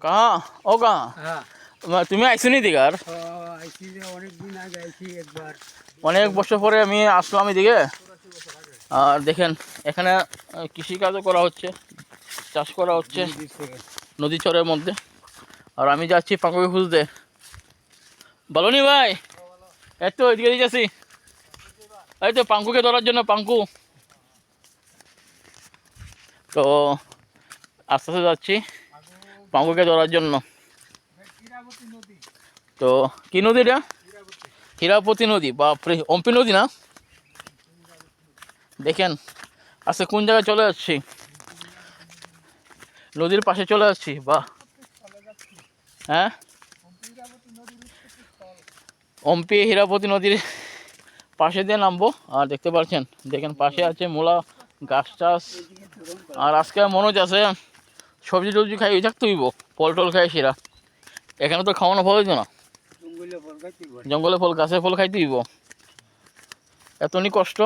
कहाँ ओ कहाँ তুমি আইছো নি দিকে আর অনেকদিন আগে আইছি একবার, অনেক বছর পরে আমি আসলাম এদিকে। আর দেখেন এখানে কৃষিকাজও করা হচ্ছে, চাষ করা হচ্ছে নদী চরের মধ্যে। আর আমি যাচ্ছি পাঙ্কুকে খুঁজতে। বলো নি ভাই, এই তো এদিকে যাচ্ছি, এই তো পাঙ্কুকে ধরার জন্য। পাঙ্কু তো আস্তে আস্তে যাচ্ছি পাঙ্কুকে ধরার জন্য। তো কি নদী এটা? হীরাবতী নদী। বাপরে, অম্পি নদী না? দেখেন আজকে কোন জায়গায় চলে যাচ্ছি, নদীর পাশে চলে যাচ্ছি। বাহ, হ্যাঁ, অম্পি হীরাবতী নদীর পাশে দিয়ে নামবো। আর দেখতে পাচ্ছেন, দেখেন পাশে আছে মূলা গাছ চাষ। আর আজকে মনে আছে সবজি টবজি খাই ওই থাকতে হইব, ফল টল খাই সেরা। এখানে তো খাওয়ানো ফল হইতো না, জঙ্গলে ফল, গাছের ফল খাইতে হইব। এতনি কষ্ট,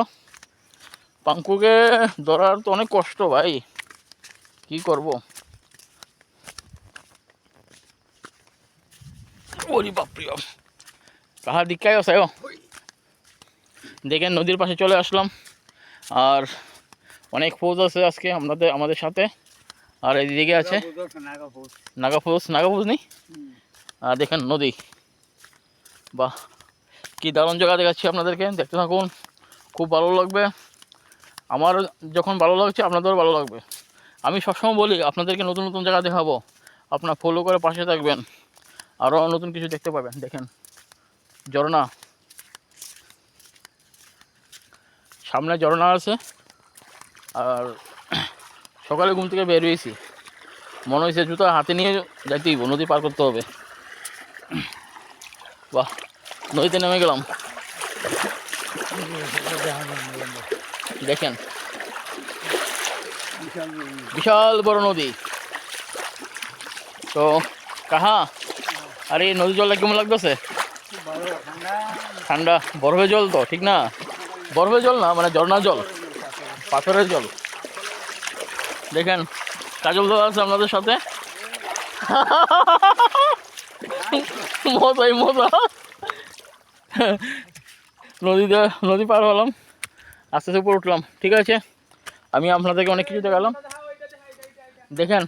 পাঙ্কুকে ধরার তো অনেক কষ্ট ভাই, কি করব। ওরে বাপরে, কাহার দিকায় আছে। দেখেন নদীর পাশে চলে আসলাম। আর অনেক ফৌজ আছে আজকে আমাদের সাথে। আর এইদিকে আছে নাগা ফৌজ নেই। আর দেখেন নদী, বাহ কি দারুণ জায়গা দেখাচ্ছি আপনাদেরকে, দেখতে থাকুন, খুব ভালো লাগবে। আমার যখন ভালো লাগছে আপনাদেরও ভালো লাগবে। আমি সবসময় বলি আপনাদেরকে নতুন নতুন জায়গা দেখাবো, আপনার ফলো করে পাশে থাকবেন, আরও নতুন কিছু দেখতে পাবেন। দেখেন ঝর্ণা, সামনে ঝর্ণা আছে। আর সকালে ঘুম থেকে বের হয়েছি, মনে হয়েছে জুতা হাতে নিয়ে যাইতেই নদী পার করতে হবে। বাহ, নদীতে নেমে গেলাম। দেখেন বিশাল বড় নদী। তো কাহা, আরে নদীর জলটা কেমন লাগতেছে? ঠান্ডা, বরফের জল তো ঠিক না, বরফের জল না, মানে ঝর্ণার জল, পাথরের জল। দেখেন কাজল দাদা আছে আপনাদের সাথে। মজাই মজা। নদী পার হলাম, আস্তে আস্তে উপরে উঠলাম। ঠিক আছে, আমি আপনাদেরকে অনেক কিছু দেখালাম। দেখেন